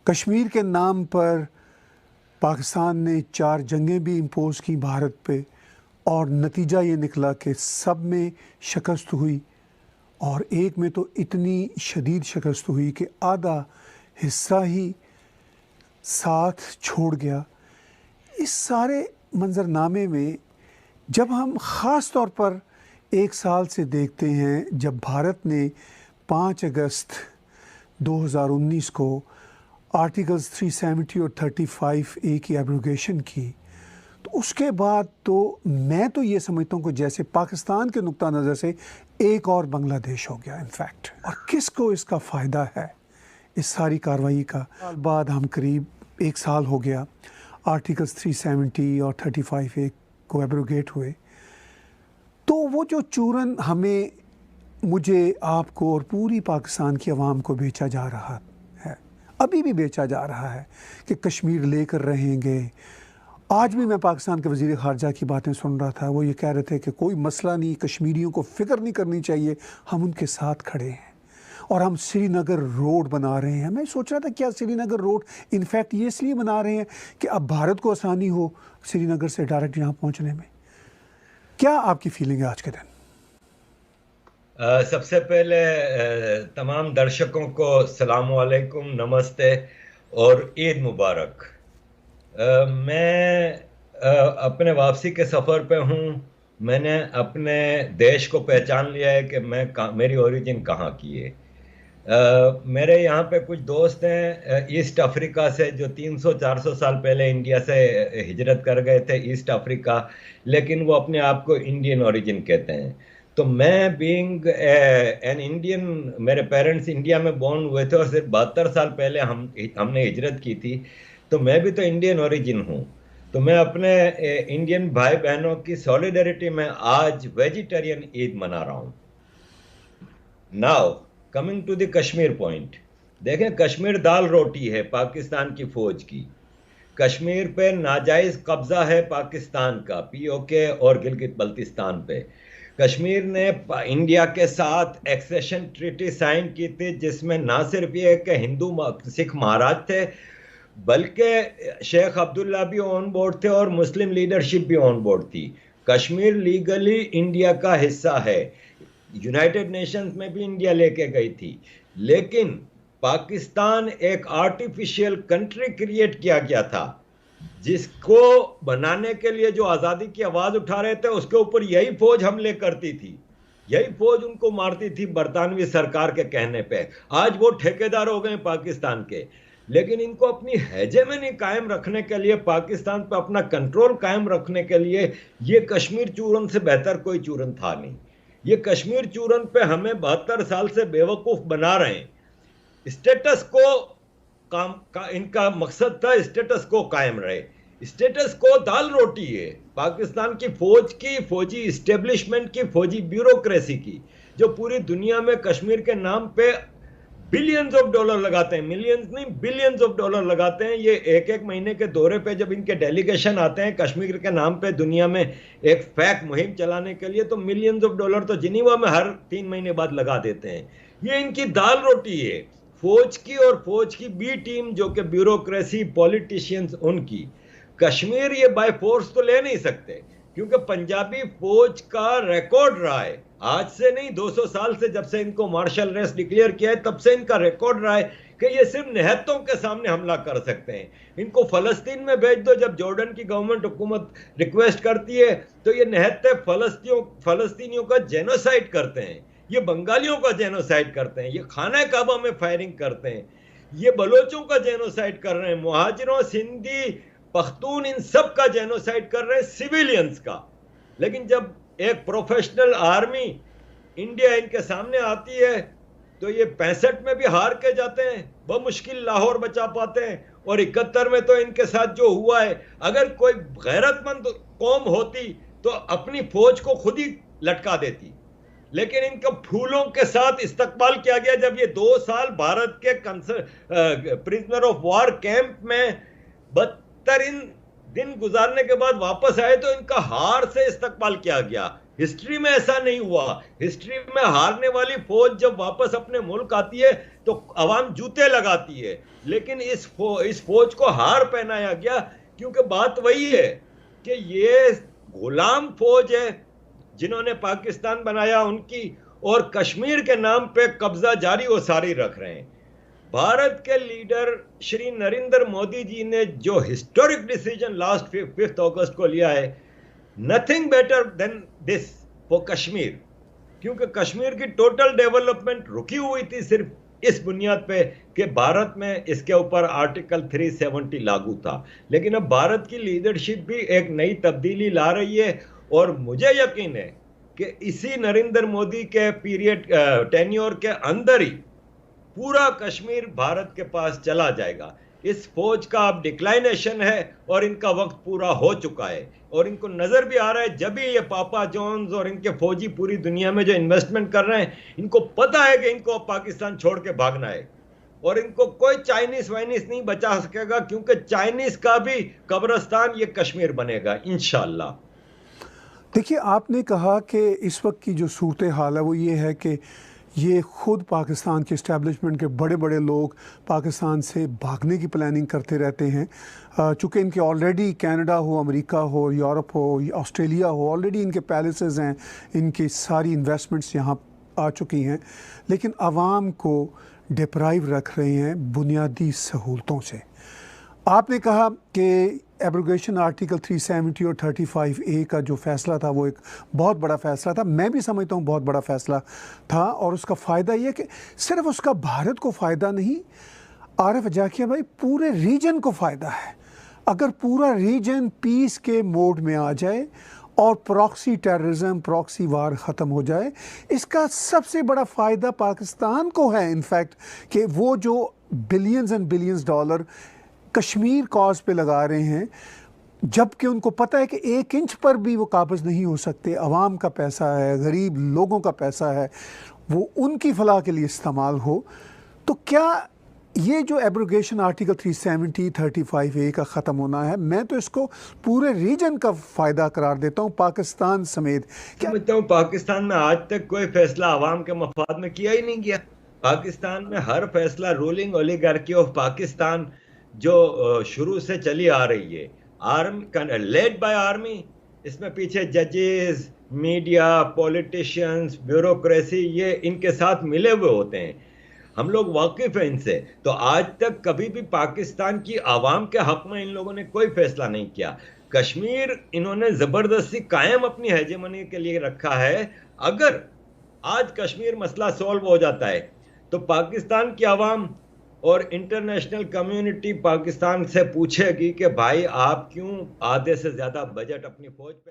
कश्मीर के नाम पर पाकिस्तान ने 4 जंगें भी इम्पोज़ की भारत पे और नतीजा ये निकला कि सब में शिकस्त हुई और एक में तो इतनी शदीद शिकस्त हुई कि आधा हिस्सा ही साथ छोड़ गया। इस सारे मंजरनामे में जब हम ख़ास तौर पर 1 साल से देखते हैं जब भारत ने 5 अगस्त 2019 को आर्टिकल्स 370 और 35A की एब्रोगेशन की, तो उसके बाद तो मैं तो ये समझता हूँ कि जैसे पाकिस्तान के नुक्ता नज़र से एक और बांग्लादेश हो गया इनफैक्ट। और किसको इसका फ़ायदा है इस सारी कार्रवाई का? बाद हम करीब 1 साल हो गया आर्टिकल्स 370 और 35A को एब्रोगेट हुए, तो वो जो चूरन हमें, मुझे, आपको और पूरी पाकिस्तान की आवाम को बेचा जा रहा है, अभी भी बेचा जा रहा है कि कश्मीर लेकर रहेंगे। आज भी मैं पाकिस्तान के वज़ीर ख़ारजा की बातें सुन रहा था, वो ये कह रहे थे कि कोई मसला नहीं, कश्मीरियों को फ़िक्र नहीं करनी चाहिए, हम उनके साथ खड़े हैं और हम श्रीनगर रोड बना रहे हैं। मैं सोच रहा था क्या श्रीनगर रोड इनफैक्ट ये इसलिए बना रहे हैं कि अब भारत को आसानी हो श्रीनगर से डायरेक्ट यहाँ पहुँचने में। क्या आपकी फीलिंग है आज के दिन? सबसे पहले तमाम दर्शकों को सलाम वालेकुम, नमस्ते और ईद मुबारक। मैं अपने वापसी के सफ़र पे हूँ। मैंने अपने देश को पहचान लिया है कि मेरी ओरिजिन कहाँ की है। मेरे यहाँ पे कुछ दोस्त हैं ईस्ट अफ्रीका से जो 300-400 साल पहले इंडिया से हिजरत कर गए थे ईस्ट अफ्रीका, लेकिन वो अपने आप को इंडियन ओरिजिन कहते हैं। तो मैं बीइंग एन इंडियन, मेरे पेरेंट्स इंडिया में बोर्न हुए थे और सिर्फ 72 साल पहले हमने हिजरत की थी, तो मैं भी तो इंडियन ओरिजिन हूँ। तो मैं अपने इंडियन भाई बहनों की सॉलिडरिटी में आज वेजिटेरियन ईद मना रहा हूँ। Now coming to the Kashmir point, देखें कश्मीर दाल रोटी है पाकिस्तान की फौज की। कश्मीर पे नाजायज कब्जा है पाकिस्तान का, पीओके और गिलगित बल्तिस्तान पे। कश्मीर ने इंडिया के साथ एक्सेशन ट्रीटी साइन की थी जिसमें ना सिर्फ ये कि हिंदू सिख महाराज थे, बल्कि शेख अब्दुल्ला भी ऑन बोर्ड थे और मुस्लिम लीडरशिप भी ऑन बोर्ड थी। कश्मीर लीगली इंडिया का हिस्सा है, यूनाइटेड नेशंस में भी इंडिया लेके गई थी, लेकिन पाकिस्तान एक आर्टिफिशियल कंट्री क्रिएट किया गया था जिसको बनाने के लिए जो आज़ादी की आवाज़ उठा रहे थे उसके ऊपर यही फौज हमले करती थी, यही फौज उनको मारती थी बरतानवी सरकार के कहने पे। आज वो ठेकेदार हो गए पाकिस्तान के, लेकिन इनको अपनी हेजेमनी कायम रखने के लिए, पाकिस्तान पे अपना कंट्रोल कायम रखने के लिए ये कश्मीर चूरन से बेहतर कोई चूरन था नहीं। ये कश्मीर चूरन पे हमें 72 साल से बेवकूफ़ बना रहे हैं। स्टेटस को इनका मकसद था स्टेटस को कायम रहे। स्टेटस को दाल रोटी है पाकिस्तान की फौज की, फौजी इस्टेब्लिशमेंट की, फौजी ब्यूरोक्रेसी की, जो पूरी दुनिया में कश्मीर के नाम पे बिलियंस ऑफ डॉलर लगाते हैं, मिलियंस नहीं बिलियंस ऑफ डॉलर लगाते हैं। ये एक महीने के दौरे पे जब इनके डेलीगेशन आते हैं कश्मीर के नाम पे दुनिया में एक फैक मुहिम चलाने के लिए, तो मिलियंस ऑफ डॉलर तो जिनीवा में हर 3 महीने बाद लगा देते हैं। ये इनकी दाल रोटी है फौज की, और फौज की बी टीम जो कि ब्यूरोक्रेसी, पॉलिटिशियंस उनकी। कश्मीर ये बाय फोर्स तो ले नहीं सकते क्योंकि पंजाबी फौज का रिकॉर्ड रहा है, आज से नहीं 200 साल से, जब से इनको मार्शल रेस्ट डिक्लेयर किया है तब से इनका रिकॉर्ड रहा है कि ये सिर्फ निहत्तों के सामने हमला कर सकते हैं। इनको फ़लस्तीन में भेज दो, जब जॉर्डन की गवर्नमेंट हुकूमत रिक्वेस्ट करती है तो ये निहत्ते फ़लस्तीनियों का जेनोसाइड करते हैं, ये बंगालियों का जेनोसाइड करते हैं, ये खाना काबा में फायरिंग करते हैं, ये बलोचों का जेनोसाइड कर रहे हैं, मुहाजिरों, सिंधी, पख्तून, इन सब का जेनोसाइड कर रहे हैं, सिविलियंस का। लेकिन जब एक प्रोफेशनल आर्मी इंडिया इनके सामने आती है तो ये 65 में भी हार के जाते हैं, बमुश्किल लाहौर बचा पाते हैं, और 71 में तो इनके साथ जो हुआ है, अगर कोई गैरतमंद कौम होती तो अपनी फौज को खुद ही लटका देती, लेकिन इनका फूलों के साथ इस्तकबाल किया गया। जब ये 2 साल भारत के प्रिजनर ऑफ वॉर कैंप में बदतरीन दिन गुजारने के बाद वापस आए तो इनका हार से इस्तकबाल किया गया। हिस्ट्री में ऐसा नहीं हुआ। हिस्ट्री में हारने वाली फौज जब वापस अपने मुल्क आती है तो अवाम जूते लगाती है, लेकिन इस फौज को हार पहनाया गया, क्योंकि बात वही है कि ये गुलाम फौज है जिन्होंने पाकिस्तान बनाया उनकी, और कश्मीर के नाम पे कब्जा जारी वो सारी रख रहे हैं। भारत के लीडर श्री नरेंद्र मोदी जी ने जो हिस्टोरिक डिसीजन लास्ट 5 अगस्त को लिया है, nothing better than this for Kashmir, क्योंकि कश्मीर की टोटल डेवलपमेंट रुकी हुई थी सिर्फ इस बुनियाद पे कि भारत में इसके ऊपर आर्टिकल 370 लागू था। लेकिन अब भारत की लीडरशिप भी एक नई तब्दीली ला रही है, और मुझे यकीन है कि इसी नरेंद्र मोदी के पीरियड टेन्योर के अंदर ही पूरा कश्मीर भारत के पास चला जाएगा। इस फौज का अब डिक्लाइनेशन है और इनका वक्त पूरा हो चुका है, और इनको नजर भी आ रहा है, जब भी ये पापा जॉन्स और इनके फौजी पूरी दुनिया में जो इन्वेस्टमेंट कर रहे हैं, इनको पता है कि इनको पाकिस्तान छोड़ के भागना है, और इनको कोई चाइनीज वाइनीस नहीं बचा सकेगा, क्योंकि चाइनीज का भी कब्रिस्तान ये कश्मीर बनेगा इंशाल्लाह। देखिए, आपने कहा कि इस वक्त की जो सूरत हाल है वो ये है कि ये ख़ुद पाकिस्तान के इस्टेब्लिशमेंट के बड़े बड़े लोग पाकिस्तान से भागने की प्लानिंग करते रहते हैं। चूँकि इनके ऑलरेडी कनाडा हो, अमेरिका हो, यूरोप हो, ऑस्ट्रेलिया हो, ऑलरेडी इनके पैलेसेस हैं, इनकी सारी इन्वेस्टमेंट्स यहाँ आ चुकी हैं, लेकिन आवाम को डिप्राइव रख रहे हैं बुनियादी सहूलतों से। आपने कहा कि एब्रोगेशन आर्टिकल 370 और 35A का जो फ़ैसला था वो एक बहुत बड़ा फ़ैसला था। मैं भी समझता हूँ बहुत बड़ा फ़ैसला था, और उसका फ़ायदा ये कि सिर्फ उसका भारत को फ़ायदा नहीं, आरिफ जाकिया भाई, पूरे रीजन को फ़ायदा है। अगर पूरा रीजन पीस के मोड में आ जाए और प्रॉक्सी टेररिज्म, प्रॉक्सी वार ख़त्म हो जाए, इसका सबसे बड़ा फ़ायदा पाकिस्तान को है। इनफैक्ट कि वो जो billions and billions dollar Kashmir cause पे लगा रहे हैं, जबकि उनको पता है कि 1 इंच पर भी वो काबिज़ नहीं हो सकते, अवाम का पैसा है, गरीब लोगों का पैसा है, वो उनकी फलाह के लिए इस्तेमाल हो, तो क्या ये जो एब्रोगेशन आर्टिकल 370, 35A का ख़त्म होना है, मैं तो इसको पूरे रीजन का फ़ायदा करार देता हूँ, पाकिस्तान समेत। क्या समझता हूँ, पाकिस्तान में आज तक कोई फैसला अवाम के मफाद में किया ही नहीं गया। पाकिस्तान में हर फैसला रूलिंग ओलिगार्की ऑफ पाकिस्तान जो शुरू से चली आ रही है, आर्मी लेड बाय आर्मी, इसमें पीछे जजेस, मीडिया, पॉलिटिशियंस, ब्यूरोक्रेसी, ये इनके साथ मिले हुए होते हैं। हम लोग वाकिफ हैं इनसे। तो आज तक कभी भी पाकिस्तान की आवाम के हक में इन लोगों ने कोई फैसला नहीं किया। कश्मीर इन्होंने जबरदस्ती कायम अपनी हेजेमनी के लिए रखा है। अगर आज कश्मीर मसला सॉल्व हो जाता है तो पाकिस्तान की आवाम और इंटरनेशनल कम्युनिटी पाकिस्तान से पूछेगी कि भाई आप क्यों आधे से ज्यादा बजट अपनी फौज पे